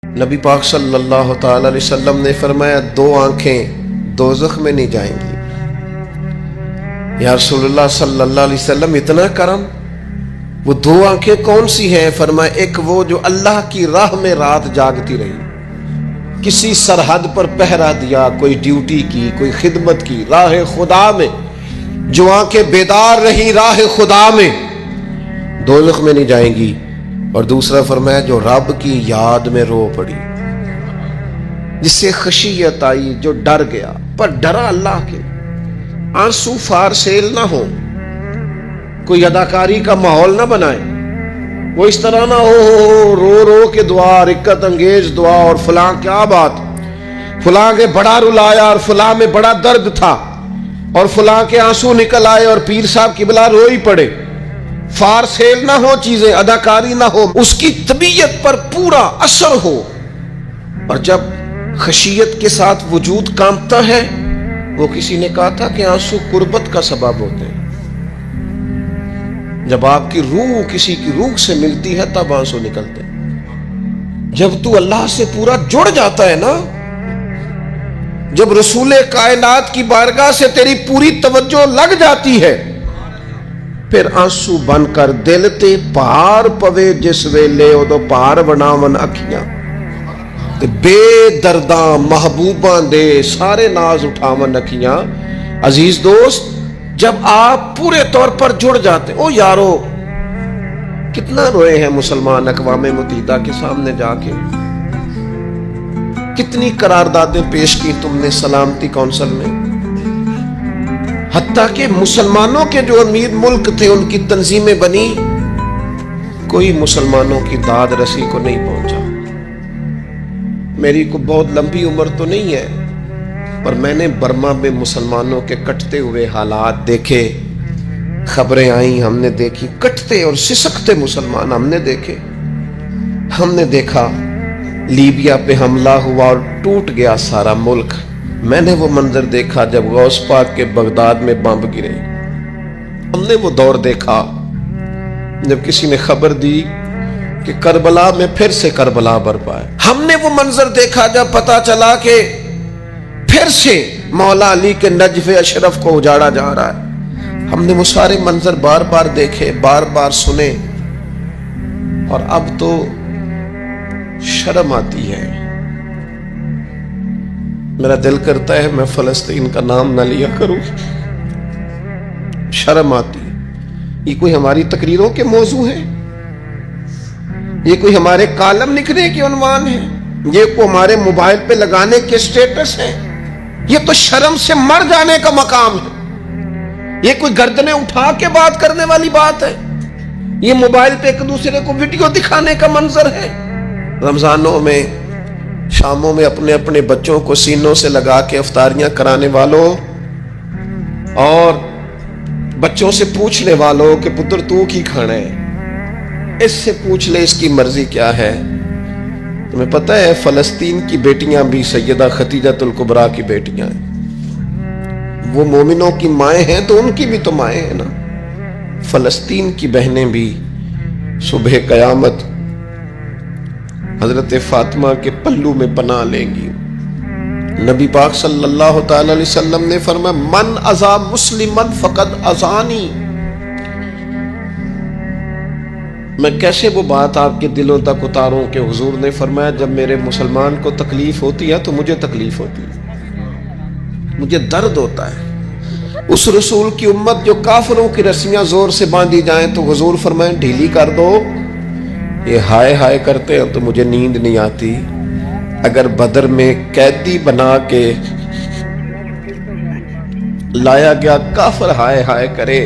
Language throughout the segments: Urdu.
نبی پاک صلی اللہ تعالی علیہ وسلم نے فرمایا دو آنکھیں دوزخ میں نہیں جائیں گی۔ یا رسول اللہ صلی اللہ علیہ وسلم اتنا کرم، وہ دو آنکھیں کون سی ہیں؟ فرمایا ایک وہ جو اللہ کی راہ میں رات جاگتی رہی، کسی سرحد پر پہرا دیا، کوئی ڈیوٹی کی، کوئی خدمت کی، راہ خدا میں جو آنکھیں بیدار رہی راہ خدا میں، دوزخ میں نہیں جائیں گی۔ اور دوسرا فرمایا جو رب کی یاد میں رو پڑی، جس سے خشیت آئی، جو ڈر گیا، پر ڈرا اللہ کے، آنسو فار سیل نہ ہو، کوئی اداکاری کا ماحول نہ بنائے، وہ اس طرح نہ ہو رو رو کے دعا، رکت انگیز دعا، اور فلاں کیا بات، فلاں کے بڑا رلایا اور فلاں میں بڑا درد تھا اور فلاں کے آنسو نکل آئے اور پیر صاحب قبلہ رو ہی پڑے، فار سیل نہ ہو چیزیں، اداکاری نہ ہو، اس کی طبیعت پر پورا اثر ہو۔ اور جب خشیت کے ساتھ وجود کانپتا ہے، وہ کسی نے کہا تھا کہ آنسو قربت کا سبب ہوتے ہیں، جب آپ کی روح کسی کی روح سے ملتی ہے تب آنسو نکلتے ہیں۔ جب تو اللہ سے پورا جڑ جاتا ہے نا، جب رسول کائنات کی بارگاہ سے تیری پوری توجہ لگ جاتی ہے، پھر آنسو بن کر دل تے پار پوے جس ویلے ادو پار بناون اکھیاں تے بے درداں محبوباں دے سارے ناز اٹھاون اکھیاں۔ عزیز دوست، جب آپ پورے طور پر جڑ جاتے ہیں، او یارو کتنا روئے ہیں مسلمان اقوام متحدہ کے سامنے جا کے، کتنی قراردادیں پیش کی تم نے سلامتی کونسل میں، حتیٰ کہ مسلمانوں کے جو امیر ملک تھے ان کی تنظیمیں بنی، کوئی مسلمانوں کی داد رسی کو نہیں پہنچا۔ میری کو بہت لمبی عمر تو نہیں ہے، پر میں نے برما میں مسلمانوں کے کٹتے ہوئے حالات دیکھے، خبریں آئیں، ہم نے دیکھی، کٹتے اور سسکتے مسلمان ہم نے دیکھے۔ ہم نے دیکھا لیبیا پہ حملہ ہوا اور ٹوٹ گیا سارا ملک۔ میں نے وہ منظر دیکھا جب غوث پاک کے بغداد میں بمب گرے۔ ہم نے وہ دور دیکھا جب کسی نے خبر دی کہ کربلا میں پھر سے کربلا برپا ہے۔ ہم نے وہ منظر دیکھا جب پتا چلا کہ پھر سے مولا علی کے نجف اشرف کو اجاڑا جا رہا ہے۔ ہم نے وہ سارے منظر بار بار دیکھے، بار بار سنے، اور اب تو شرم آتی ہے۔ میرا دل کرتا ہے میں فلسطین کا نام نہ لیا کروں، شرم آتی۔ یہ کوئی ہماری تقریروں کے موضوع ہیں؟ یہ کوئی ہمارے کالم لکھنے کے عنوان ہیں؟ یہ کوئی ہمارے موبائل پہ لگانے کے سٹیٹس ہیں؟ یہ تو شرم سے مر جانے کا مقام ہے۔ یہ کوئی گردنیں اٹھا کے بات کرنے والی بات ہے؟ یہ موبائل پہ ایک دوسرے کو ویڈیو دکھانے کا منظر ہے؟ رمضانوں میں، شاموں میں اپنے اپنے بچوں کو سینوں سے لگا کے افطاریاں کرانے والوں، اور بچوں سے پوچھنے والوں کہ پتر تو کی کھانا ہے، اس سے پوچھ لے اس کی مرضی کیا ہے۔ تمہیں پتہ ہے فلسطین کی بیٹیاں بھی سیدہ خدیجہ الکبریٰ کی بیٹیاں ہیں، وہ مومنوں کی مائیں ہیں تو ان کی بھی تو مائیں ہیں نا۔ فلسطین کی بہنیں بھی صبح قیامت حضرت فاطمہ کے پلو میں پناہ لیں گی۔ نبی پاک صلی اللہ تعالی علیہ وسلم نے فرمایا من اذا مسلمن فقد اذانی۔ میں کیسے وہ بات آپ کے دلوں تک اتاروں کہ حضور نے فرمایا جب میرے مسلمان کو تکلیف ہوتی ہے تو مجھے تکلیف ہوتی ہے، مجھے درد ہوتا ہے۔ اس رسول کی امت جو کافروں کی رسیاں زور سے باندھی جائیں تو حضور فرمائیں ڈھیلی کر دو، یہ ہائے ہائے کرتے ہیں تو مجھے نیند نہیں آتی۔ اگر بدر میں قیدی بنا کے لایا گیا کافر ہائے ہائے کرے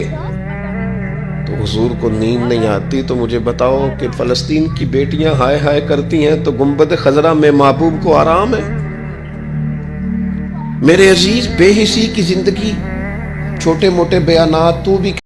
تو حضور کو نیند نہیں آتی، تو مجھے بتاؤ کہ فلسطین کی بیٹیاں ہائے ہائے کرتی ہیں تو گنبد خضرا میں محبوب کو آرام ہے؟ میرے عزیز، بے حسی کی زندگی، چھوٹے موٹے بیانات تو بھی